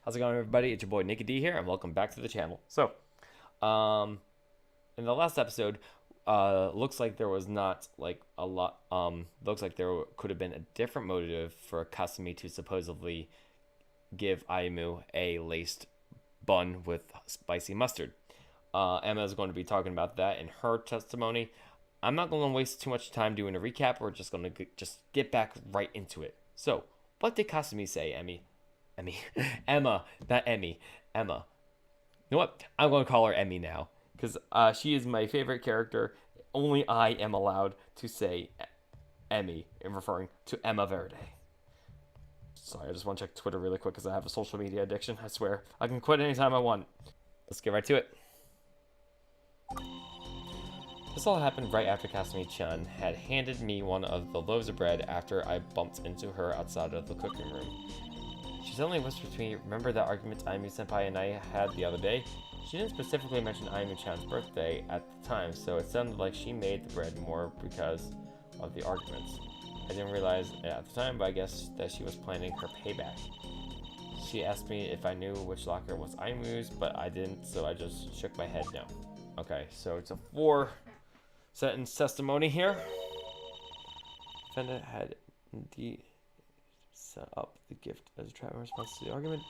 How's it going, everybody? It's your boy Nicky D here, and welcome back to the channel. In the last episode, looks like there was not like a lot. Looks like there could have been a different motive for Kasumi to supposedly give Aimu a laced bun with spicy mustard. Emma is going to be talking about that in her testimony. I'm not going to waste too much time doing a recap. We're just going to just get back right into it. So, what did Kasumi say, Emma, not Emmy. Emma. You know what? I'm going to call her Emmy now. Because she is my favorite character. Only I am allowed to say Emmy in referring to Emma Verde. Sorry, I just want to check Twitter really quick because I have a social media addiction. I swear. I can quit anytime I want. Let's get right to it. This all happened right after Kasumi-chan had handed me one of the loaves of bread after I bumped into her outside of the cooking room. She suddenly whispered to me, "Remember that argument Aimu-senpai and I had the other day?" She didn't specifically mention Aimu-chan's birthday at the time, so it sounded like she made the bread more because of the arguments. I didn't realize it at the time, but I guess that she was planning her payback. She asked me if I knew which locker was Aimu's, but I didn't, so I just shook my head no. Okay, so it's a 4-sentence testimony here. Defendant had indeed set up the gift as a trap in response to the argument,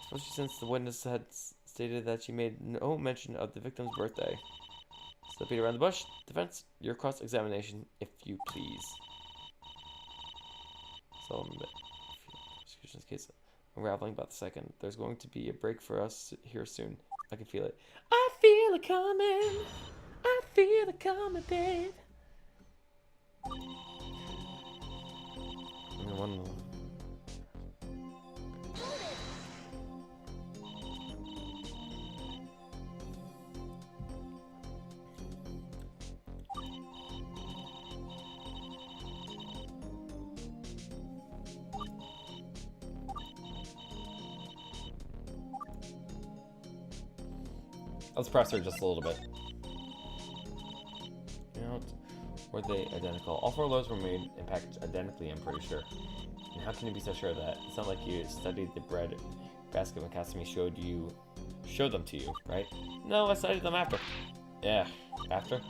especially since the witness had stated that she made no mention of the victim's birthday. So beat around the bush. Defense, your cross-examination, if you please. So, execution's case unraveling about the second. There's going to be a break for us here soon. I can feel it. I feel it coming. I feel it coming, babe. I mean, one. Let's press her just a little bit. You know, were they identical? All 4 loaves were made and packaged identically, I'm pretty sure. And how can you be so sure of that? It's not like you studied the bread basket when Kasumi showed them to you, right? No, I studied them after. Yeah, after.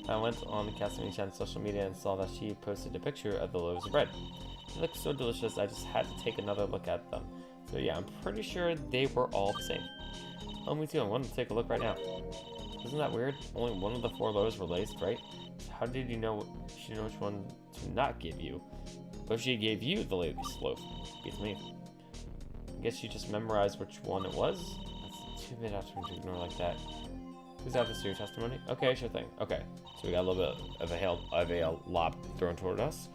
I went on Kasumi-chan's social media and saw that she posted a picture of the loaves of bread. They looked so delicious, I just had to take another look at them. So yeah, I'm pretty sure they were all the same. Oh, me too. I wanted to take a look right now. Isn't that weird? Only one of the 4 loaves were laced, right? How did you know? She knew which one to not give you. But she gave you the latest loaf. Beats me. I guess she just memorized which one it was. That's too bad after to ignore like that. Who's out this to your testimony? Okay, sure thing. Okay, so we got a little bit of a lob thrown toward us.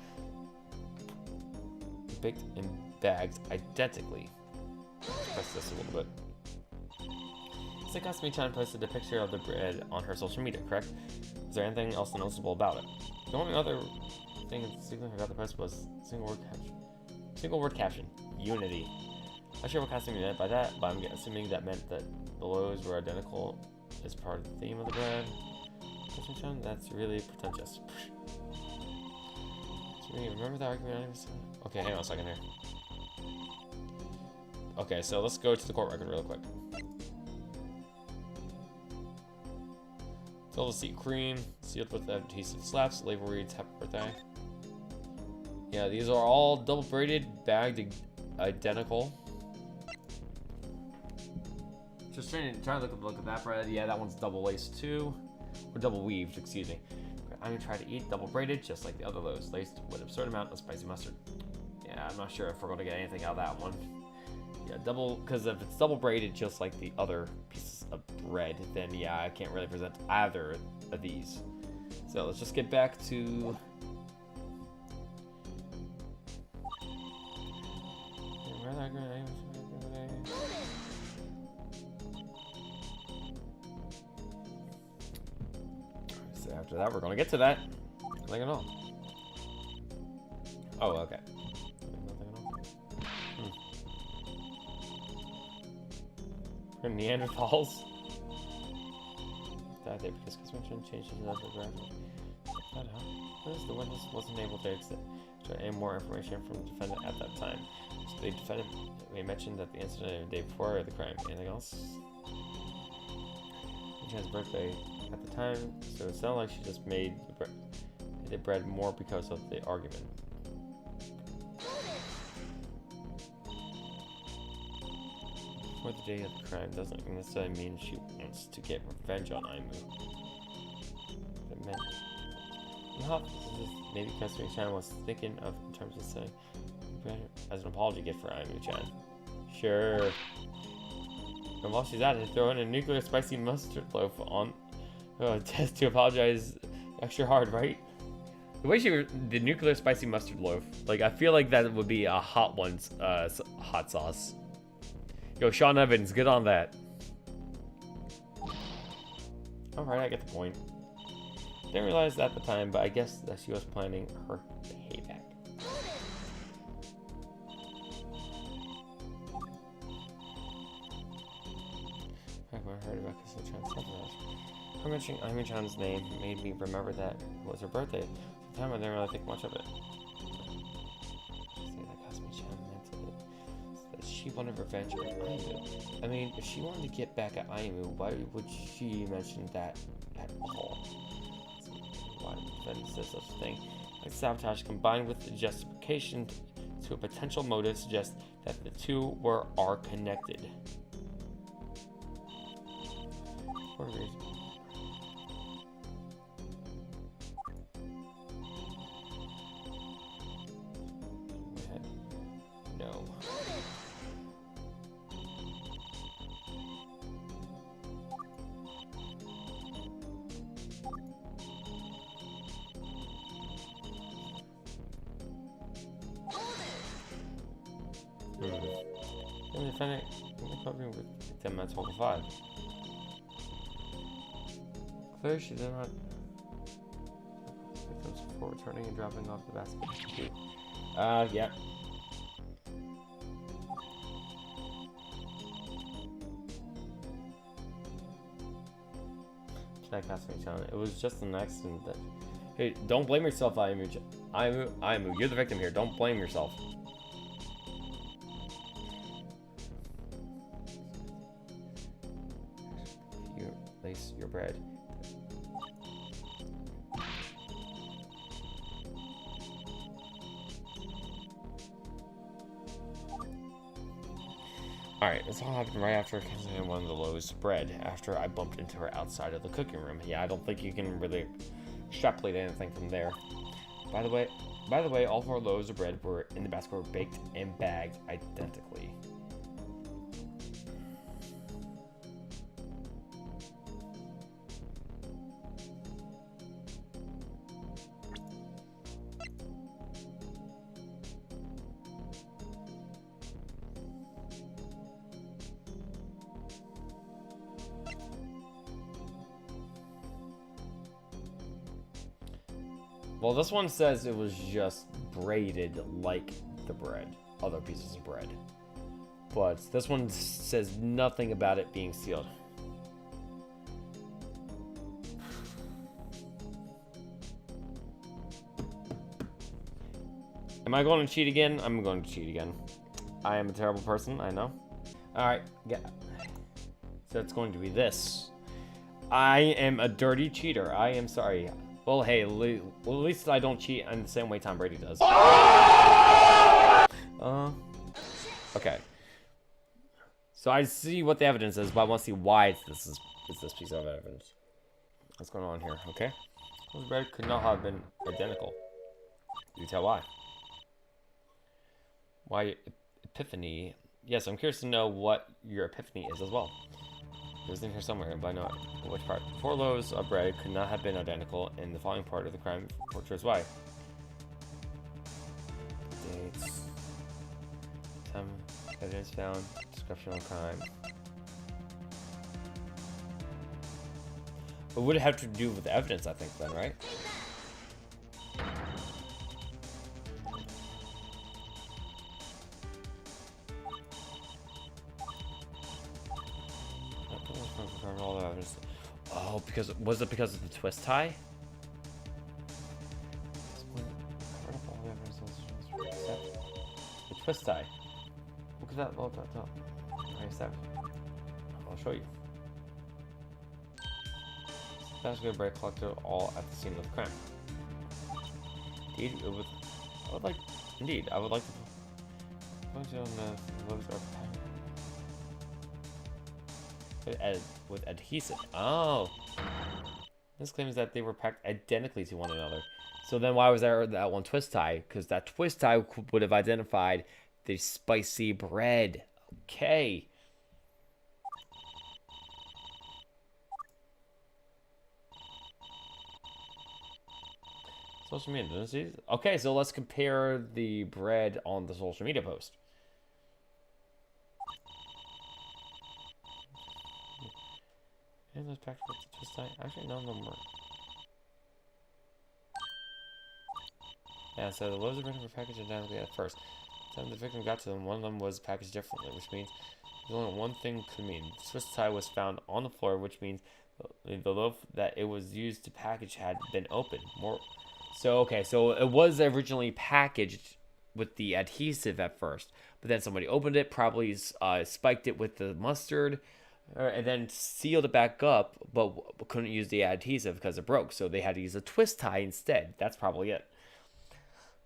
Baked and bagged identically. Let's press this a little bit. So Kasumi-chan posted a picture of the bread on her social media, correct? Is there anything else noticeable about it? The only other thing significant about the post was single word caption. Unity. Not sure what Kasumi meant by that, but I'm assuming that meant that the loaves were identical as part of the theme of the bread. Kasumi-chan, that's really pretentious. Remember that argument? Okay, hang on a second here. Okay, so let's go to the court record real quick. Double seat cream, sealed with adhesive slaps, label reads happy birthday. Yeah, these are all double braided, bagged identical. Just trying to look at that bread. Yeah, that one's double laced too. Or double weaved, excuse me. I'm gonna try to eat double braided just like the other loaves, laced with an absurd amount of spicy mustard. Yeah, I'm not sure if we're gonna get anything out of that one. Yeah, because if it's double braided just like the other pieces of bread, then yeah, I can't really present either of these. So let's just get back to... So after that, we're gonna get to that. Nothing at all. Oh, okay. Neanderthals. Died there because Kasumi changed his demographic. What is the witness wasn't able to to any more information from the defendant at that time. So the defendant may mention that the incident of the day before the crime. Anything else? Chan's birthday at the time, so it sounded like she just made the bread more because of the argument. Before the day of the crime doesn't necessarily mean she wants to get revenge on Aimu. It meant maybe Kasumi-chan was thinking of in terms of saying as an apology gift for Aimu-chan. Sure. And while she's at it, throw in a nuclear spicy mustard loaf on test to apologize extra hard, right? The way the nuclear spicy mustard loaf, like I feel like that would be a hot one's hot sauce. Yo, Sean Evans, get on that. Alright, I get the point. Didn't realize that at the time, but I guess that she was planning her payback. I heard about Kasumi-chan's her mentioning Aimu-chan's name made me remember that it was her birthday. At the time I didn't really think much of it. She wanted revenge on Aimu. I mean, if she wanted to get back at Aimu, why would she mention that at all? Why would defend say such a thing? Like sabotage combined with the justification to a potential motive suggests that the two are connected. For a reason. No. The defendant in the courtroom with 10 minutes over 5. Clearly, she did not victims before returning and dropping off the basket. Yeah. Kasumi-chan, it was just an accident that. Hey, don't blame yourself, Aimu. Aimu, you're the victim here. Don't blame yourself. You lace your bread. Alright, this all happened right after Kasumi won the lowest bread, after I bumped into her outside of the cooking room. Yeah, I don't think you can really extrapolate anything from there. By the way, all 4 loaves of bread were in the basket were baked and bagged identically. Well, this one says it was just braided like the bread, other pieces of bread. But this one says nothing about it being sealed. Am I going to cheat again? I'm going to cheat again. I am a terrible person, I know. Alright, yeah. So it's going to be this. I am a dirty cheater. I am sorry. Well, hey, at least I don't cheat in the same way Tom Brady does. Okay. So I see what the evidence is, but I want to see why it's this piece of evidence. What's going on here, okay? Those bread could not have been identical. You tell why. Why epiphany? Yes, I'm curious to know what your epiphany is as well. It was in here somewhere, but I know which part. 4 loaves of bread could not have been identical in the following part of the crime portrays why. Dates. Time evidence found. Description of crime. It would have to do with the evidence, I think, then, right? Oh, was it because of the twist tie? twist tie. Look at that little dot. Nice. I'll show you. Basket of bread collected all at the scene of the crime. Indeed, I would like to put on the loaves are with adhesive. Oh. This claims that they were packed identically to one another. So then why was there that one twist tie? Because that twist tie would have identified the spicy bread. Okay. Social media. Okay, so let's compare the bread on the social media post. And those packed with the twist tie. Actually, none of them were. Yeah, so the loaves of bread were packaged identically at first. By the time the victim got to them, one of them was packaged differently, which means there's only one thing could mean. The twist tie was found on the floor, which means the loaf that it was used to package had been opened. So it was originally packaged with the adhesive at first, but then somebody opened it, probably spiked it with the mustard, and then sealed it back up, but couldn't use the adhesive because it broke, so they had to use a twist tie instead. That's probably it.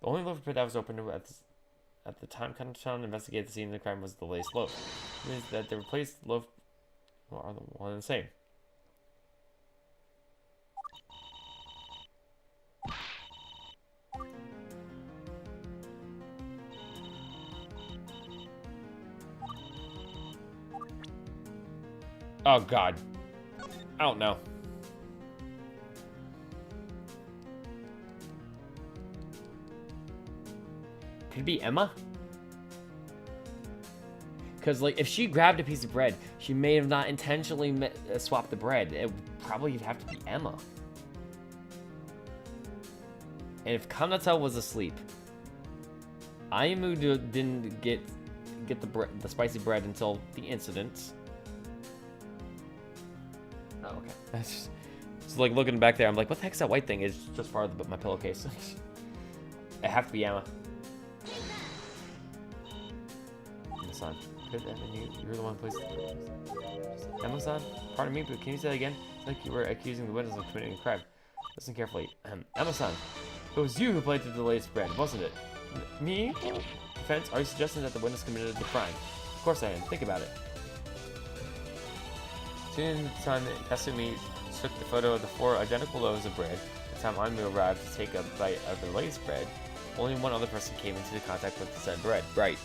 The only loaf of bread that was opened at the time Kanto-chan investigated the scene of the crime was the laced loaf. It means that the replaced loaf are the one and the same. Oh god. I don't know. Could it be Emma? Because, like, if she grabbed a piece of bread, she may have not intentionally swapped the bread. It would probably have to be Emma. And if Kanata was asleep, Ayumu didn't get the spicy bread until the incident. Oh, okay. That's just like looking back there. I'm like, what the heck's that white thing? It's just part of my pillowcase. It have to be Emma. Emma-san. You're the one who placed it. Emma-san? Pardon me, but can you say that again? It's like you were accusing the witness of committing a crime. Listen carefully. Emma-san. It was you who planted the latest bread, wasn't it? Me? Defense, are you suggesting that the witness committed the crime? Of course I am. Think about it. Soon-san Kasumi took the photo of the 4 identical loaves of bread. By the time Ayumu arrived to take a bite of the latest bread, only one other person came into contact with the said bread. Right.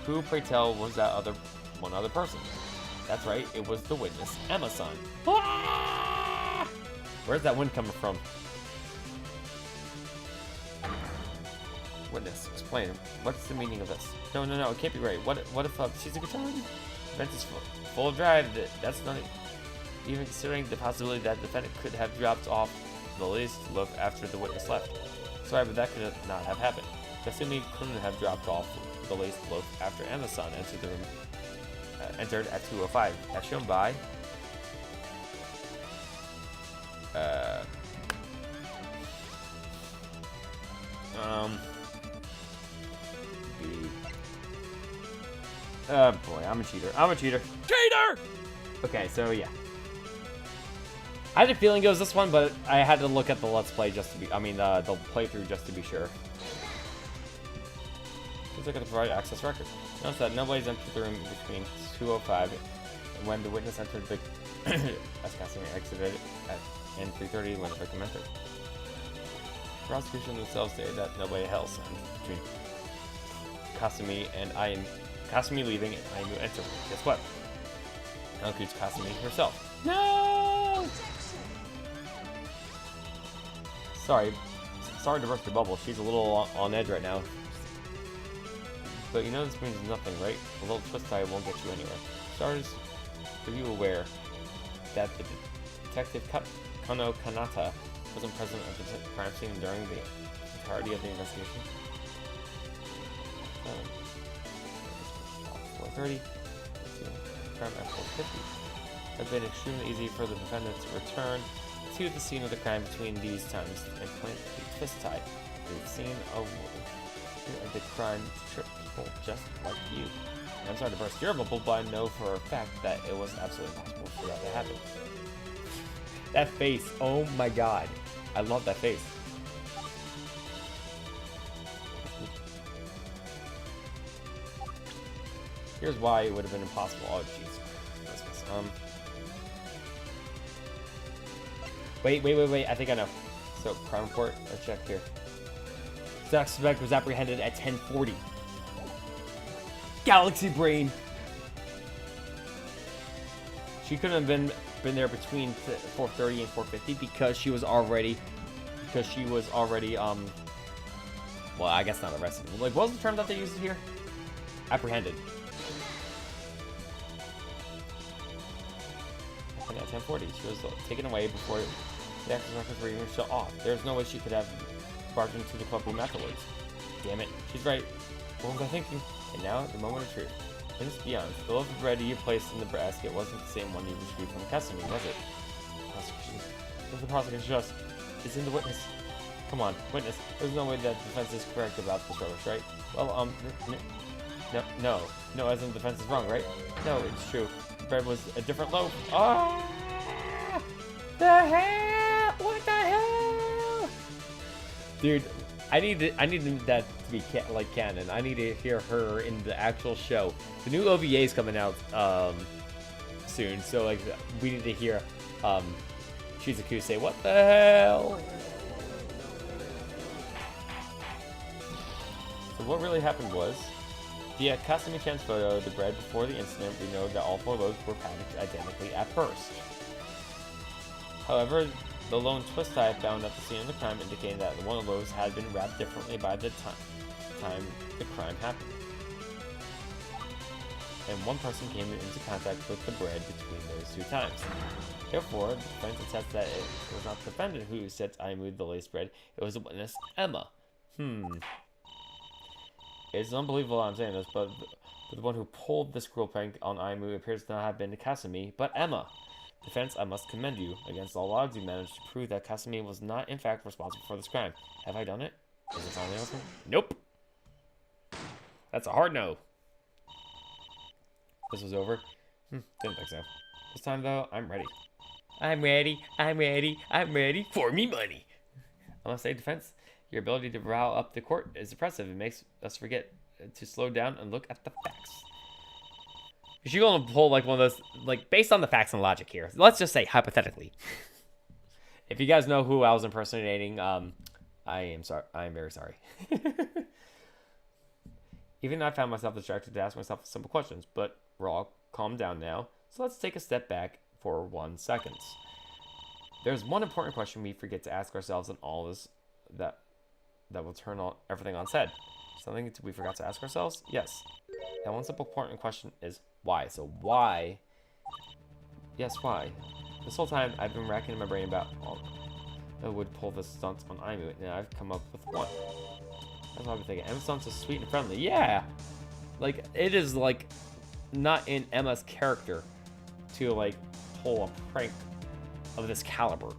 Who, pray tell, was that one other person? That's right, it was the witness, Emma-san. Ah! Where's that wind coming from? Witness, explain. What's the meaning of this? No, it can't be right. What if she's a guitar? Event is full of drive. That's not even considering the possibility that the defendant could have dropped off the latest loaf after the witness left. Sorry, but that could not have happened. Kasumi couldn't have dropped off the laced loaf after Emma-san entered the room. Entered at 2:05, as shown by. Boy, I'm a cheater. Cheater! Okay, so yeah. I had a feeling it was this one, but I had to look at the Let's Play just to be, the playthrough just to be sure. Let's look at the provide access record. Notice that nobody's entered the room between 2:05 and when the witness entered the, as Kasumi exited in 3:30 when the victim entered. The prosecution themselves stated that nobody else between Kasumi leaving and Ayumu entering. Guess what? That includes Kasumi herself. No! Sorry to burst your bubble. She's a little on edge right now. But you know this means nothing, right? A little twist tie won't get you anywhere. Starters, are you aware that the detective Kano Kanata wasn't present at the crime scene during the entirety of the investigation? 4:30. Crime at 4:50. It had been extremely easy for the defendant to return to the scene of the crime between these times and plant the twist tie to the scene of The crime tripped people just like you. And I'm sorry to burst your bubble, but I know for a fact that it was absolutely impossible for that to happen. That face, oh my god. I love that face. Here's why it would have been impossible. Oh, jeez. Wait. I think I know. So, crime report. Let's check here. Suspect was apprehended at 10:40. Galaxy brain. She couldn't have been there between 4:30 and 4:50 because she was already well, I guess not arrested. Like, what was the term that they used here? Apprehended. And at 10:40, she was taken away before the access records were even shut off. There's no way she could have barged into the club room afterwards. Damn it, she's right. What was I thinking? And now, the moment of truth. Let's be honest, the loaf of bread you placed in the basket wasn't the same one you retrieved from Kasumi, was it? Prosecution. What's the prosecution just? It's in the witness. Come on, witness. There's no way that the defense is correct about this rubbish, right? Well, no, as in the defense is wrong, right? No, it's true. The bread was a different loaf. Ah! The hell? What the hell? Dude, I need that to be canon. I need to hear her in the actual show. The new OVA is coming out soon, so like we need to hear Shizuku say, "What the hell?" So what really happened was, via Kasumi-chan's photo of the bread before the incident, we know that all 4 loaves were packaged identically at first. However, the lone twist I found at the scene of the crime indicated that one of the loaves had been wrapped differently by the time the crime happened. And one person came into contact with the bread between those 2 times. Therefore, the defense attests that it was not the defendant who said I moved the laced bread, it was the witness, Emma. It's unbelievable I'm saying this, but the one who pulled this cruel prank on Aimu appears to not have been Kasumi, but Emma. Defense, I must commend you. Against all odds, you managed to prove that Kasumi was not, in fact, responsible for this crime. Have I done it? Is it finally over? Nope. That's a hard no. This was over? Didn't think so. This time, though, I'm ready. I'm ready for me money. I must say, defense, your ability to rile up the court is impressive. It makes us forget to slow down and look at the facts. Is she going to pull like one of those, like based on the facts and logic here? Let's just say hypothetically. If you guys know who I was impersonating, I am sorry. I am very sorry. Even I found myself distracted to ask myself simple questions, but we're all calmed down now. So let's take a step back for 1 second. There's one important question we forget to ask ourselves in all this that will turn everything on its head. Something we forgot to ask ourselves? Yes. That one simple important question is why. So why? Yes, why? This whole time I've been racking my brain about that would pull the stunts on Aimu, and I've come up with one. That's what I've been thinking. Emma's stunts is sweet and friendly. Yeah! Like, it is, like, not in Emma's character to, like, pull a prank of this caliber.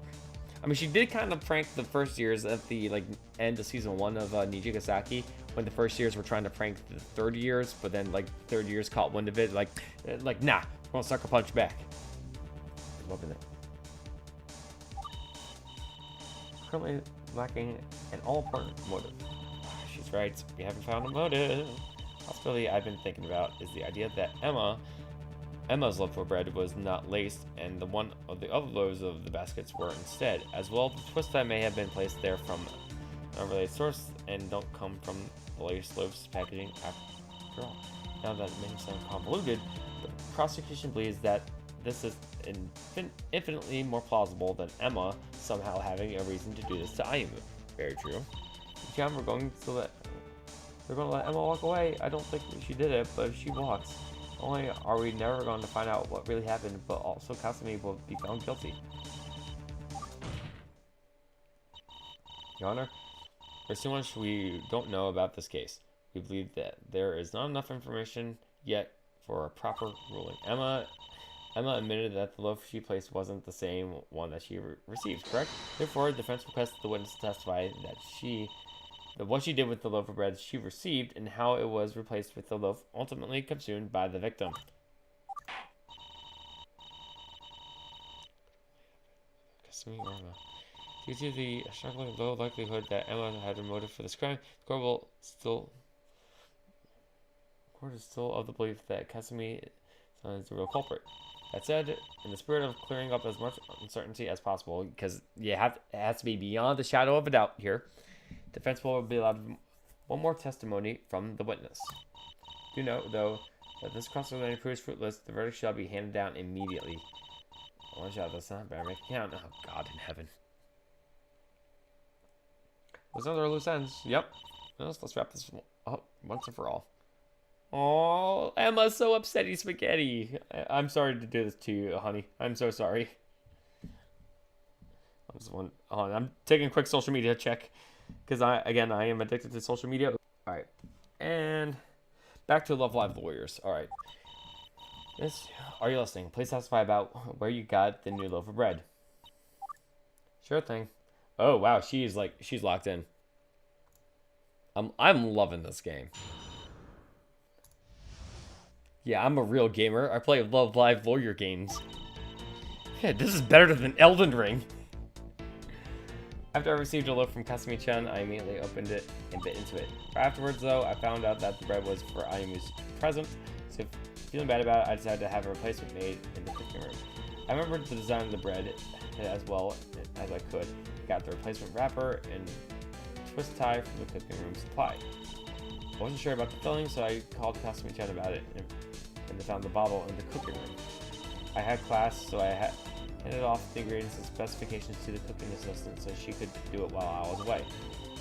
I mean, she did kind of prank the first years at the, like, end of season 1 of Nijigasaki, when the first years were trying to prank the third years, but then, like, third years caught wind of it, like nah, we're gonna sucker punch back. I'm loving it. Currently lacking an all-important motive. She's right, we haven't found a motive. Possibility I've been thinking about is the idea that Emma's love for bread was not laced, and the one of the other loaves of the baskets were instead. As well, the twist that may have been placed there from an unrelated source and don't come from the laced loaves packaging after all. Now that it may sound convoluted, the prosecution believes that this is infinitely more plausible than Emma somehow having a reason to do this to Aimu. Very true. John, we're going to let Emma walk away. I don't think she did it, but if she walks, not only are we never going to find out what really happened, but also Kasumi will be found guilty. Your Honor, there's too much we don't know about this case. We believe that there is not enough information yet for a proper ruling. Emma admitted that the loaf she placed wasn't the same one that she received, correct? Therefore, the defense requests the witness to testify that she what she did with the loaf of bread she received and how it was replaced with the loaf ultimately consumed by the victim. Kasumi or Emma. Due to the shockingly low likelihood that Emma had a motive for this crime, the court is still of the belief that Kasumi is the real culprit. That said, in the spirit of clearing up as much uncertainty as possible, because it has to be beyond the shadow of a doubt here, defense will be allowed one more testimony from the witness. Do note, though, that this cross-examination proves fruitless. The verdict shall be handed down immediately. One shot, that's not better make it count. Oh, God in heaven. Those are loose ends. Yep. Let's wrap this up once and for all. Oh, Emma's so upsetty spaghetti. I'm sorry to do this to you, honey. I'm so sorry. I'm taking a quick social media check because I am addicted to social media. All right, and back to Love Live Warriors. All right, are you listening? Please testify about where you got the new loaf of bread. Sure thing. Oh wow, she's locked in. I'm loving this game. Yeah, I'm a real gamer. I play Love Live Warrior games. Yeah, this is better than Elden Ring. After I received a loaf from Kasumi-chan, I immediately opened it and bit into it. Afterwards, though, I found out that the bread was for Ayumu's present, so feeling bad about it, I decided to have a replacement made in the cooking room. I remembered the design of the bread as well as I could. I got the replacement wrapper and twist tie from the cooking room supply. I wasn't sure about the filling, so I called Kasumi-chan about it and found the bottle in the cooking room. I had class, so I handed off the ingredients and specifications to the cooking assistant so she could do it while I was away.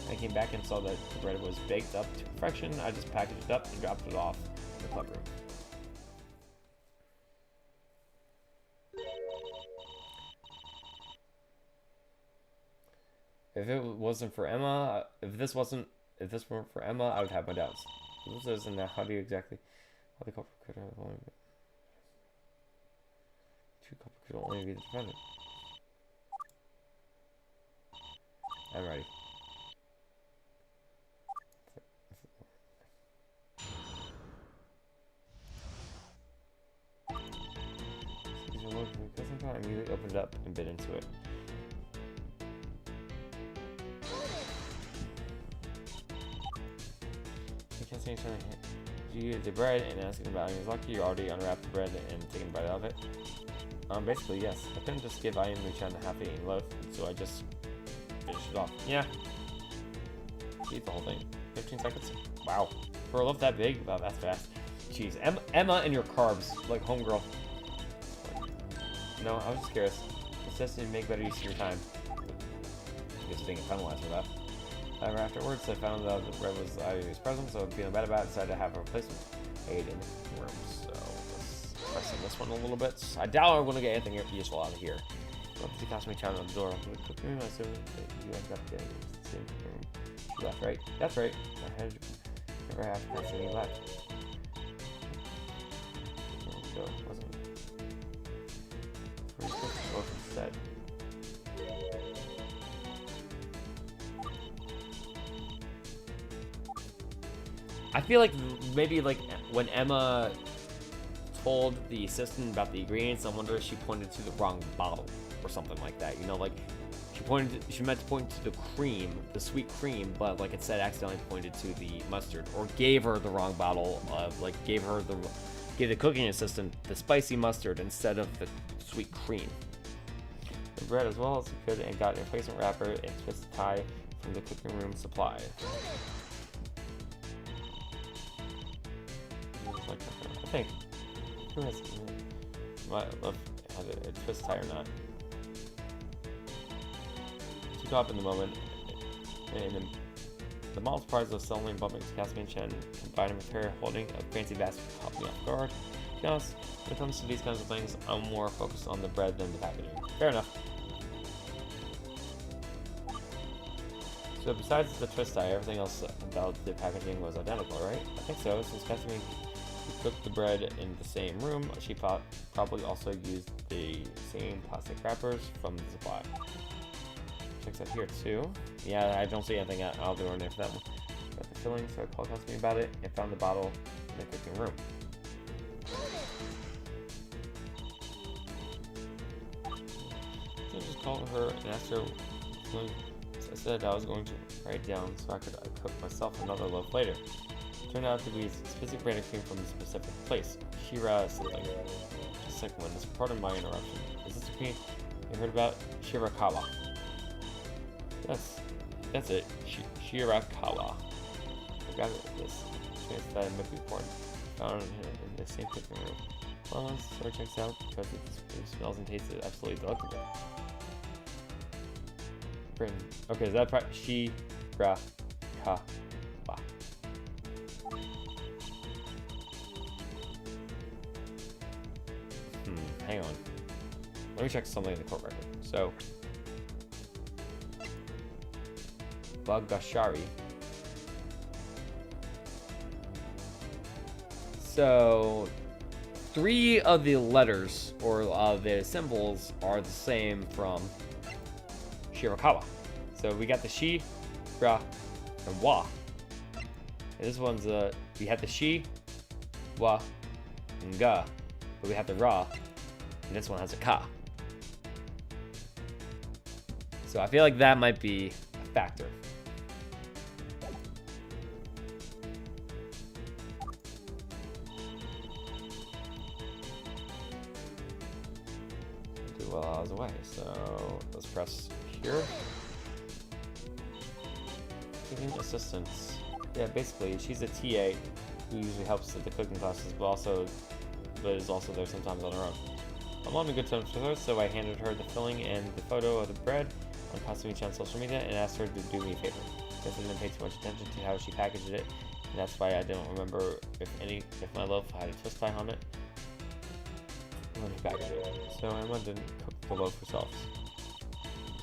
When I came back and saw that the bread was baked up to perfection, I just packaged it up and dropped it off in the club room. If it wasn't for Emma, if this weren't for Emma, I would have my doubts. This isn't how do you exactly? How the culprit could have only been. True culprit could only be the defendant. I'm ready. I immediately opened it up and bit into it. You eat the bread and asking about Ayumu's lucky, you already unwrapped the bread and taken a bite out of it? Basically, yes. I couldn't just give Ayumi-chan a half-eaten loaf, so I just finished it off. Yeah. Eat the whole thing. 15 seconds? Wow. For a loaf that big? Wow, that's fast. Jeez. Emma and your carbs, like homegirl. No, I was just curious. It says to make better use of your time. I guess being penalized for that. However, afterwards, I found out the bread was Ayumu's present, so feeling bad about it, decided to have a replacement made in the room. So let's press on this one a little bit. I doubt I'm going to get anything useful out of here. Up to Kasumi-chan on the door. I assume that you ended up getting the same room. She left, right? That's right. I had never have Kasumi left. So it wasn't. We're supposed to go instead. I feel like maybe like when Emma told the assistant about the ingredients, I wonder if she pointed to the wrong bottle or something like that. You know, like she meant to point to the cream, the sweet cream, but like it said accidentally pointed to the mustard, or gave her the wrong bottle of gave the cooking assistant the spicy mustard instead of the sweet cream. The bread as well as it could and got a replacement wrapper and twist tie from the cooking room supply. I think. Who has a twist tie or not? Too caught up in the moment, and the model surprise of suddenly bumping into Kasumi-chan, combining with her holding a fancy basket caught me off guard. To be honest, when it comes to these kinds of things, I'm more focused on the bread than the packaging. Fair enough. So besides the twist tie, everything else about the packaging was identical, right? I think so, since Kasumi cooked the bread in the same room, she probably also used the same plastic wrappers from the supply. checks out here too. Yeah, I don't see anything out of the ordinary for that one. Got the filling, so I called Kasumi about it and found the bottle in the cooking room. So I just called her and asked her. So I said I was going to write it down so I could cook myself another loaf later. It turned out to be a specific brand of cream from a specific place. Shira something. Just a second one. This part of my interruption. Is this the cream you heard about? Shirakawa. Yes, that's it. Shirakawa. I got it. This chance that I might be important. Found in the same cooking room. Well, so it checks out because it smells and tastes absolutely delectable. Okay, is that part? Shirakawa. Hang on. Let me check something in the court record. So, Bagashari. So, 3 of the letters or the symbols are the same from Shirakawa. So we got the shi, ra, and wa. And this one's we had the shi, wa, and ga, but we have the ra, and this one has a ka. So I feel like that might be a factor. Do while I was away. So let's press here. Giving assistance. Yeah, basically, she's a TA who usually helps with the cooking classes, but is also there sometimes on her own. I'm on a good terms with her, so I handed her the filling and the photo of the bread on Kasumi on social media and asked her to do me a favor. Because I didn't pay too much attention to how she packaged it, and that's why I didn't remember if my loaf had a twist tie on it when she packaged it. So Emma didn't cook the loaf herself.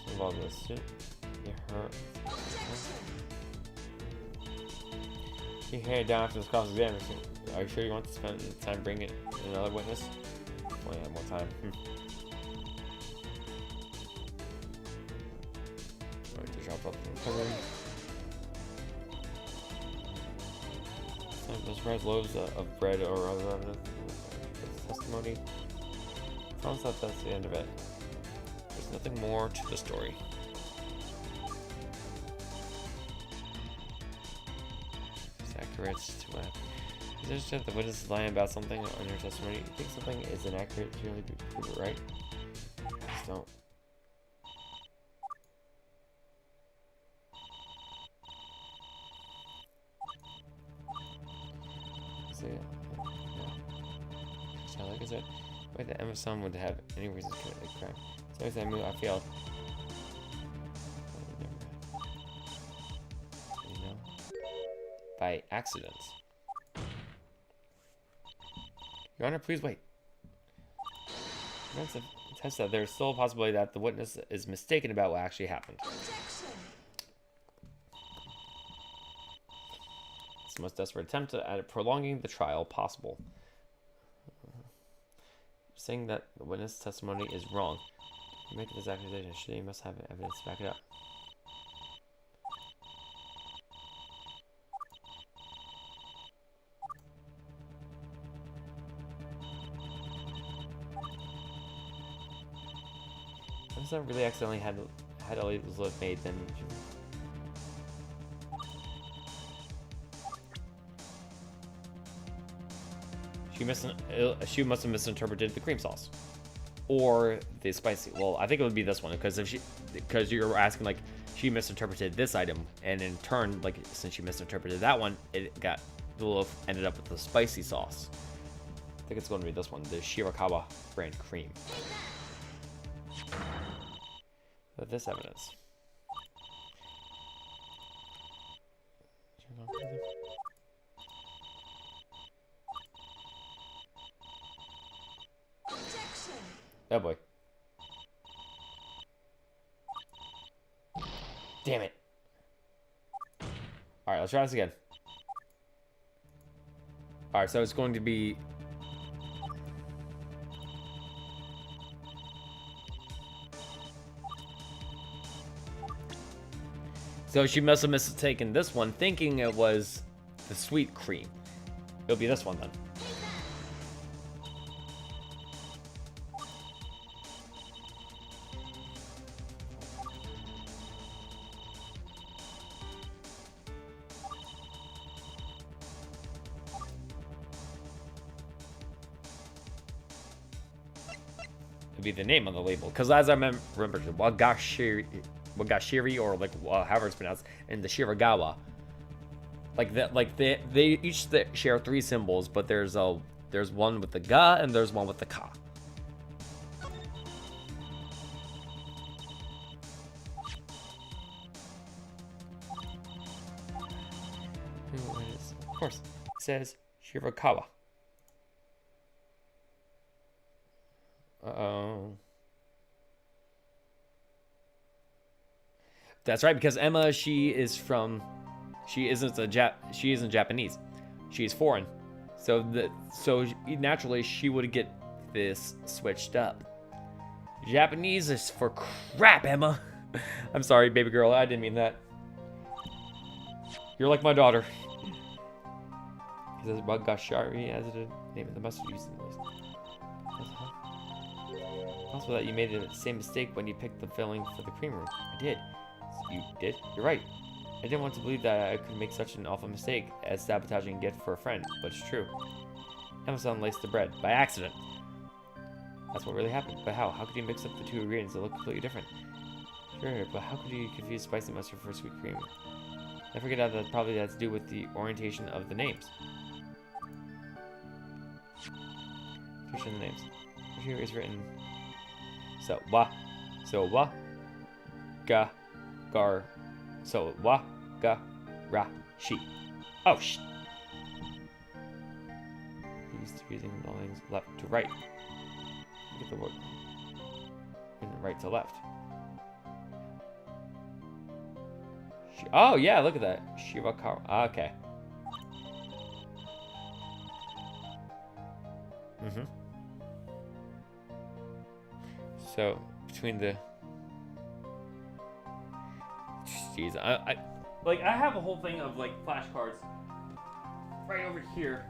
She involved in this shit. He handed down after this cross-examination. Are you sure you want to spend time bringing another witness? Oh yeah, more time. Alright, to drop up and cover. Those red loaves of bread or other evidence. Testimony. Promise that that's the end of it. There's nothing more to the story. Accurate to what happened. Is it just that the witness is lying about something on your testimony? You think something is inaccurate to really prove it right? I just don't. See it? Yeah. So like I said, wait, the Emerson would have any reason to commit a crime. So as I move, I feel. By accident. Your Honor, please wait. Test that there's still a possibility that the witness is mistaken about what actually happened. It's the most desperate attempt at prolonging the trial possible. Saying that the witness' testimony is wrong. Making this accusation, she must have evidence to back it up. If I really accidentally had all these look made, then she must have misinterpreted the cream sauce or the spicy. Well, I think it would be this one because you're asking like she misinterpreted this item, and in turn, like since she misinterpreted that one, the loaf ended up with the spicy sauce. I think it's going to be this one, the Shirakawa brand cream. With this evidence. Oh boy. Damn it. Alright, let's try this again. Alright, so it's going to be... So she must have mistaken this one, thinking it was the sweet cream. It'll be this one then. It'll be the name on the label, because as I remember, Wagashiri, or like however it's pronounced, and the Shiragawa. They each share 3 symbols, but there's one with the ga and there's one with the ka. Of course, it says Shirakawa. Uh-oh. That's right, because Emma, she isn't Japanese. She's foreign. So naturally she would get this switched up. Japanese is for crap, Emma. I'm sorry, baby girl, I didn't mean that. You're like my daughter. He says Bagashari as the name of the must have used in the list. Possible that you made the same mistake when you picked the filling for the cream room. I did. You did? You're right. I didn't want to believe that I could make such an awful mistake as sabotaging a gift for a friend, but it's true. Amazon laced the bread by accident. That's what really happened. But how? How could you mix up the 2 ingredients that look completely different? Sure, but how could you confuse spicy mustard for sweet cream? I forget how that probably has to do with the orientation of the names. Here's the names. Here is written. So wa, ga, gar. So wa, ga, ra, shi. Oh sh. Used to using the lines left to right. Get the word. And right to left. Oh yeah, look at that. Shivakawa. Okay. So between the jeez, I have a whole thing of like flashcards right over here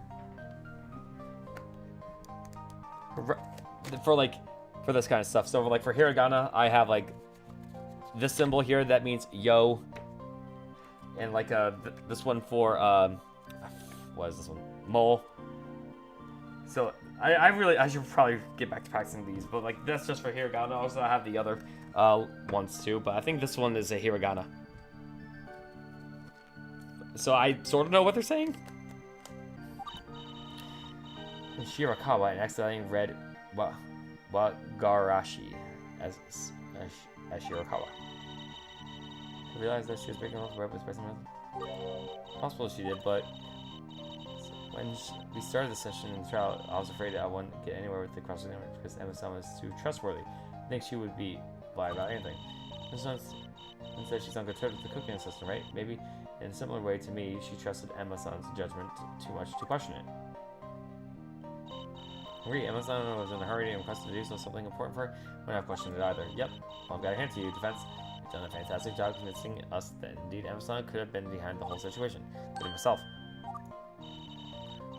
for this kind of stuff. So like for hiragana, I have like this symbol here that means yo, and like this one for what is this one? Mole. So I should probably get back to practicing these, but like that's just for hiragana. Also, I have the other ones too, but I think this one is a hiragana. So I sort of know what they're saying. Shirakawa and accidentally read Wagarashi as Shirakawa. I realized that she was breaking off the web with spicy mustard. Possible she did, but when we started the session in the trial, I was afraid I wouldn't get anywhere with the cross-examination because Emma-san was too trustworthy. I think she would be lie about anything. Instead, she's on good terms with the cooking assistant, right? Maybe in a similar way to me, she trusted Emma-san's judgment too much to question it. Agree, Emma-san was in a hurry and requested to do something important for her. I would not question it either. Yep, well, I've got a hand to you, defense. You've done a fantastic job convincing us that indeed Emma-san could have been behind the whole situation, including myself.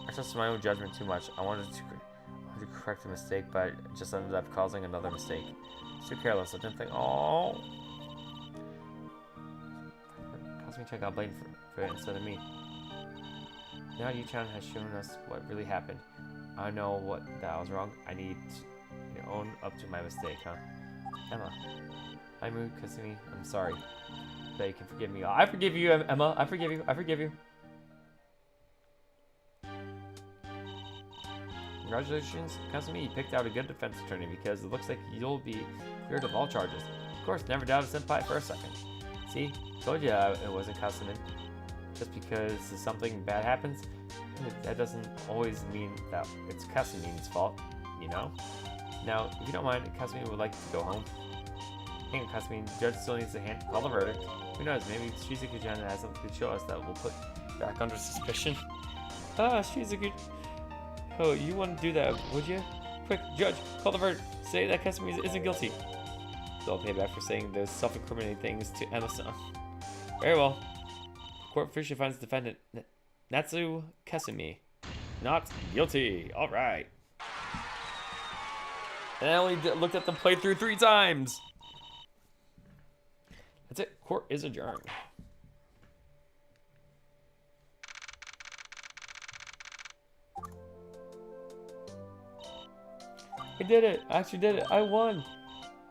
I trusted my own judgment too much. I wanted to correct a mistake, but I just ended up causing another mistake. Too careless, I didn't think. Oh, Kasumi got blamed for it instead of me. Now Yu-chan has shown us what really happened. I know that I was wrong. I need to own up to my mistake, huh? Emma. I moved Kasumi. I'm sorry. That you can forgive me. I forgive you, Emma. I forgive you. I forgive you. Congratulations, Kasumi. You picked out a good defense attorney because it looks like you'll be cleared of all charges. Of course, never doubted Senpai for a second. See? Told you it wasn't Kasumi. Just because something bad happens, that doesn't always mean that it's Kasumi's fault, you know? Now, if you don't mind, Kasumi would like to go home. Hang on, Kasumi. The judge still needs to call the verdict. Who knows? Maybe Shizuku-chan has something to show us that will put back under suspicion. Ah, Shizuku. Oh, you wouldn't do that, would you? Quick, judge, call the verdict. Say that Kasumi isn't guilty. So I'll pay back for saying those self-incriminating things to Emma-san. Very well. Court officially finds defendant Natsu Kasumi not guilty. All right. And I only looked at the playthrough 3 times. That's it. Court is adjourned. I did it. I actually did it. I won.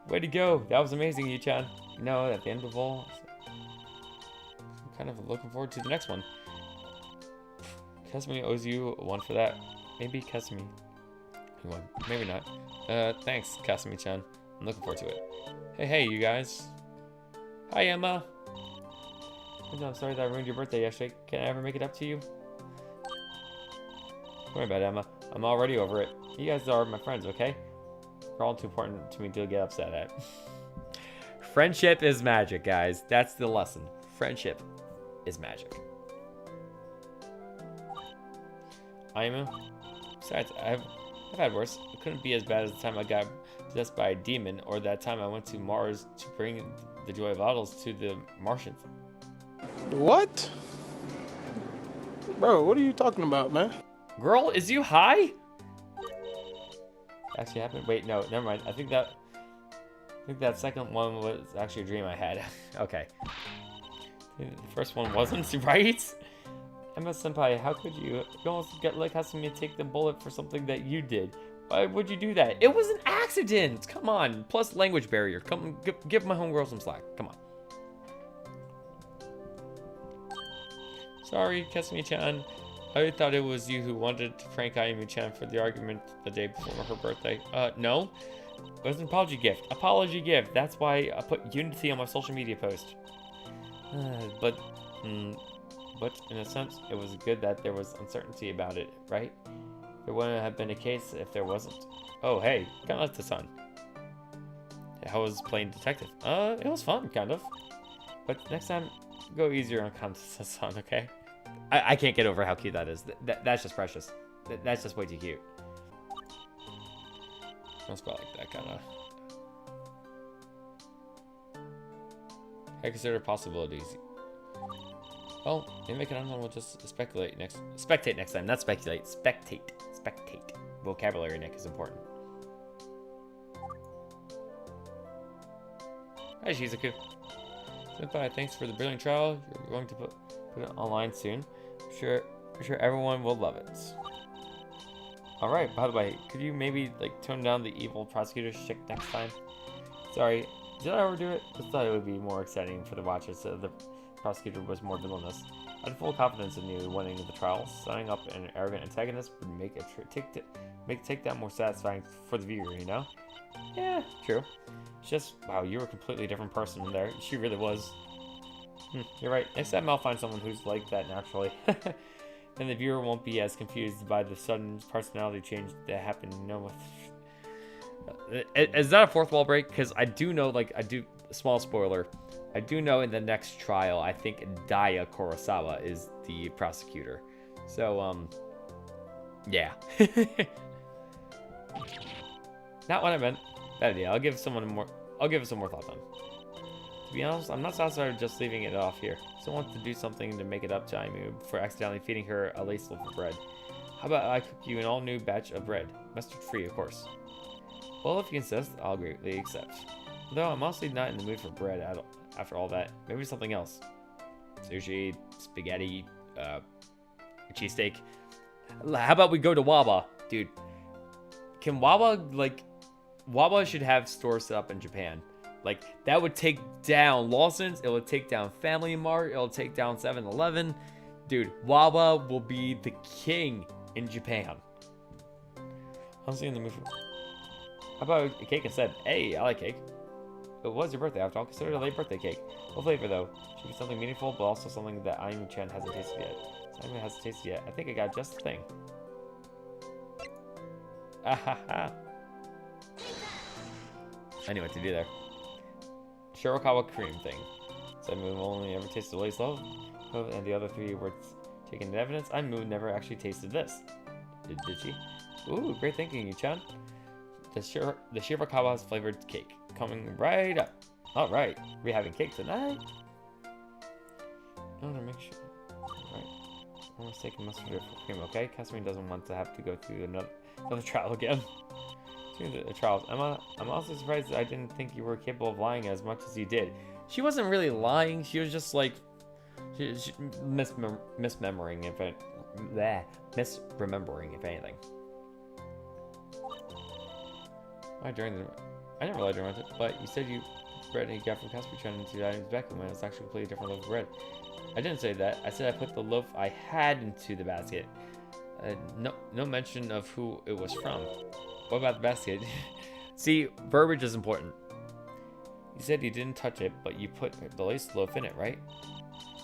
Way to go. That was amazing, Yu-chan. You know, at the end of all, I'm kind of looking forward to the next one. Kasumi owes you one for that. Maybe Kasumi. You won. Maybe not. Thanks, Kasumi-chan. I'm looking forward to it. Hey, you guys. Hi, Emma. I'm sorry that I ruined your birthday yesterday. Can I ever make it up to you? Don't worry about it, Emma. I'm already over it. You guys are my friends, okay? You're all too important to me to get upset at. Friendship is magic, guys. That's the lesson. Friendship is magic. Besides, I've had worse. It couldn't be as bad as the time I got possessed by a demon, or that time I went to Mars to bring the joy of idols to the Martians. What? Bro, what are you talking about, man? Girl, is you high? Actually happened? Wait, no, never mind. I think that second one was actually a dream I had. Okay. The first one wasn't, right? Emma Senpai, how could you? You almost let Kasumi take the bullet for something that you did. Why would you do that? It was an accident! Come on. Plus language barrier. Come, give my homegirl some slack. Come on. Sorry, Kasumi-chan. I thought it was you who wanted to prank Ayumi-chan for the argument the day before her birthday. No. It was an apology gift. Apology gift. That's why I put Unity on my social media post. But in a sense, it was good that there was uncertainty about it, right? There wouldn't have been a case if there wasn't. Oh, hey, Kanata-san. How was playing detective? It was fun, kind of. But next time, go easier on Kanata-san, okay? I can't get over how cute that is. That's just precious. That's just way too cute. Let's go like that, kind of. I consider possibilities. Oh, maybe make it on. We'll just spectate next time. Not speculate. Spectate. Vocabulary, Nick, is important. Hi, Shizuku. Senpai, thanks for the brilliant trial. You're going to put it online soon. I'm sure everyone will love it. All right. By the way, could you maybe tone down the evil prosecutor shtick next time? Sorry, did I overdo it? I thought it would be more exciting for the watchers. So the prosecutor was more villainous. I had full confidence in you winning the trial. Signing up an arrogant antagonist would make take that more satisfying for the viewer, you know? Yeah, true. It's just, wow, you were a completely different person in there. She really was. You're right. Next time I'll find someone who's like that naturally. And the viewer won't be as confused by the sudden personality change that happened. No, is that a fourth wall break? Because I do know, small spoiler, I do know in the next trial, I think Daya Kurosawa is the prosecutor. So, yeah. Not what I meant. Bad idea. I'll give it some more thought then. To be honest, I'm not satisfied with just leaving it off here. I still want to do something to make it up to Aimu for accidentally feeding her a lace loaf of bread. How about I cook you an all-new batch of bread? Mustard free, of course. Well, if you insist, I'll greatly accept. Though I'm honestly not in the mood for bread after all that. Maybe something else. Sushi, spaghetti, cheesesteak. How about we go to Wawa? Dude, can Wawa, Wawa should have stores set up in Japan. That would take down Lawson's, it would take down Family Mart, it'll take down 7-Eleven. Dude, Wawa will be the king in Japan. Honestly, in the movie. How about a cake instead? Hey, I like cake. It was your birthday, after all. Consider it a late birthday cake. What flavor, though? Should be something meaningful, but also something that Ayumi-chan hasn't tasted yet. Ayumi hasn't tasted yet. I think I got just the thing. Ahaha. I knew what to do there. Shirakawa cream thing. So Ayumi only ever tasted lace loaf, and the other three were taken into evidence. Ayumi never actually tasted this. Did she? Ooh, great thinking, Yu-chan. The Shirakawa's flavored cake. Coming right up. Alright, we having cake tonight? No, no, make sure. Right. I'm mistaken mustard for cream, okay? Kasumi doesn't want to have to go through another trial again. The trials. I'm also surprised that I didn't think you were capable of lying as much as you did. She wasn't really lying. She was just like misremembering if anything. I didn't realize during it, but you said you bread and you got from Kasumi turned into the items back when it's actually a completely different loaf of bread. I didn't say that. I said I put the loaf I had into the basket. No mention of who it was from. What about the basket? See, verbiage is important. You said you didn't touch it, but you put the laced loaf in it, right?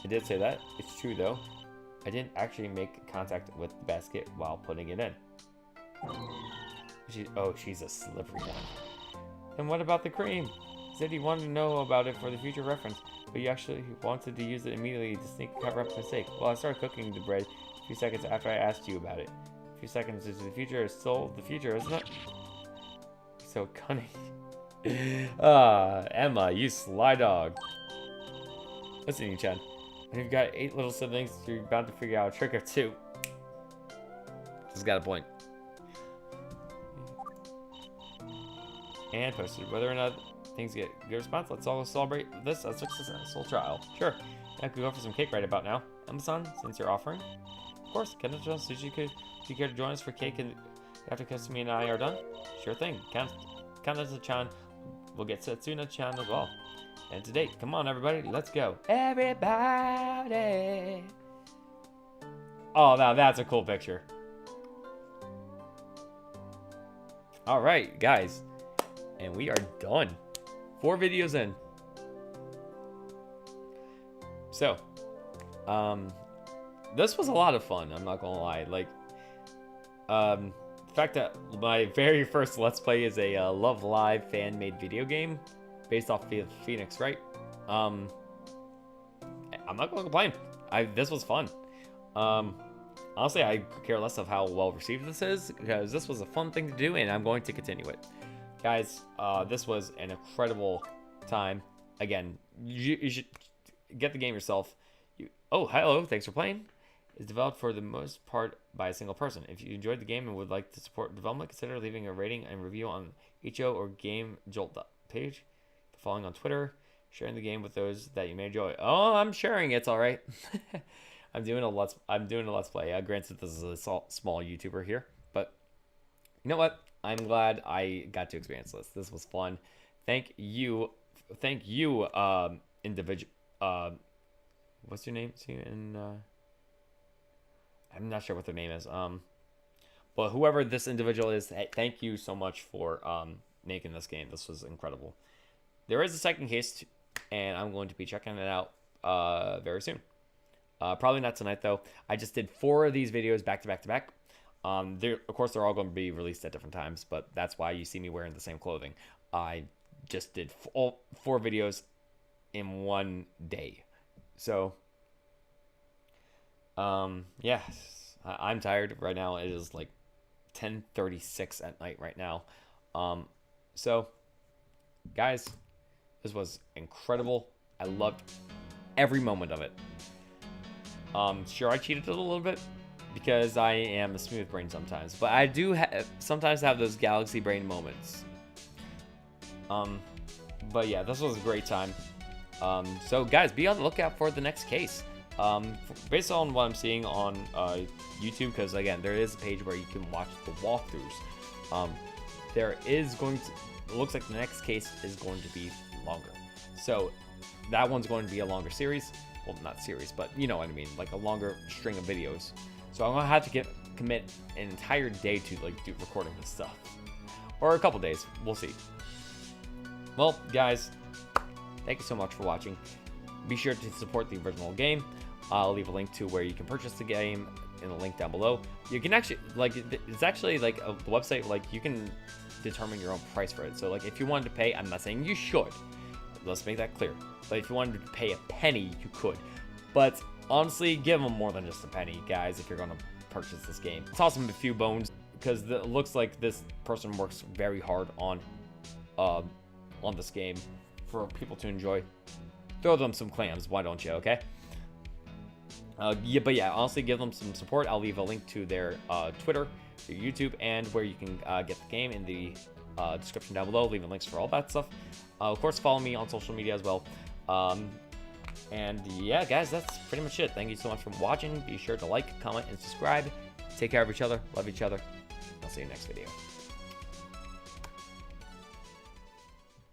I did say that. It's true, though. I didn't actually make contact with the basket while putting it in. She's a slippery one. And what about the cream? You said you wanted to know about it for the future reference, but you actually wanted to use it immediately to sneak cover up the mistake. Well, I started cooking the bread a few seconds after I asked you about it. A few seconds into the future is still the future, isn't it? So cunning. Emma, you sly dog. Listen, you-chan. When you've got 8 little siblings, you're bound to figure out a trick or two. Just got a point. And posted. Whether or not things get a good response, let's all celebrate this as a successful trial. Sure. I could go for some cake right about now. Emma-san, since you're offering. Of course, Kendo-chan, do you care to join us for cake and after Kasumi and I are done? Sure thing. Kendo-chan will get Setsuna-chan as well. And to date, come on everybody, let's go. Everybody. Oh, now that's a cool picture. All right, guys. And we are done. 4 videos in. So, this was a lot of fun, I'm not gonna lie. Like, the fact that my very first Let's Play is a Love Live fan-made video game based off of Phoenix, right? I'm not gonna complain. This was fun. Honestly, I could care less of how well received this is, because this was a fun thing to do, and I'm going to continue it. Guys, this was an incredible time. Again, you should get the game yourself. Oh, hello, thanks for playing. It's developed for the most part by a single person. If you enjoyed the game and would like to support development, consider leaving a rating and review on Icho or Game Jolt page, following on Twitter, sharing the game with those that you may enjoy. Oh, I'm sharing it. It's all right. I'm doing a let's play. Granted, this is a small YouTuber here, but you know what? I'm glad I got to experience this. This was fun. Thank you, individual. What's your name? I'm not sure what their name is. But whoever this individual is, hey, thank you so much for making this game. This was incredible. There is a second case, and I'm going to be checking it out very soon. Probably not tonight though. I just did 4 of these videos back to back to back. Of course, they're all going to be released at different times, but that's why you see me wearing the same clothing. I just did 4 videos in one day. So, yeah, I'm tired right now. It is like 10:36 at night right now. So, guys, this was incredible. I loved every moment of it. Sure, I cheated a little bit because I am a smooth brain sometimes, but I do sometimes have those galaxy brain moments. But yeah, this was a great time. So guys, be on the lookout for the next case. Based on what I'm seeing on YouTube, because again, there is a page where you can watch the walkthroughs. There is going to, it looks like the next case is going to be longer. So that one's going to be a longer series. Well, not series, but you know what I mean, like a longer string of videos. So I'm gonna have to commit an entire day to like do recording this stuff, or a couple days. We'll see. Well, guys, thank you so much for watching. Be sure to support the original game. I'll leave a link to where you can purchase the game in the link down below. You can actually, like, it's actually like a website, like you can determine your own price for it. So like if you wanted to pay, I'm not saying you should, let's make that clear. But if you wanted to pay a penny, you could. But honestly, give them more than just a penny, guys, if you're gonna purchase this game. Toss them a few bones, because it looks like this person works very hard on this game for people to enjoy. Throw them some clams, why don't you, okay? Yeah, but yeah, honestly, give them some support. I'll leave a link to their Twitter, their YouTube, and where you can get the game in the description down below. Leaving links for all that stuff. Of course, follow me on social media as well. And yeah, guys, that's pretty much it. Thank you so much for watching. Be sure to like, comment, and subscribe. Take care of each other. Love each other. I'll see you next video.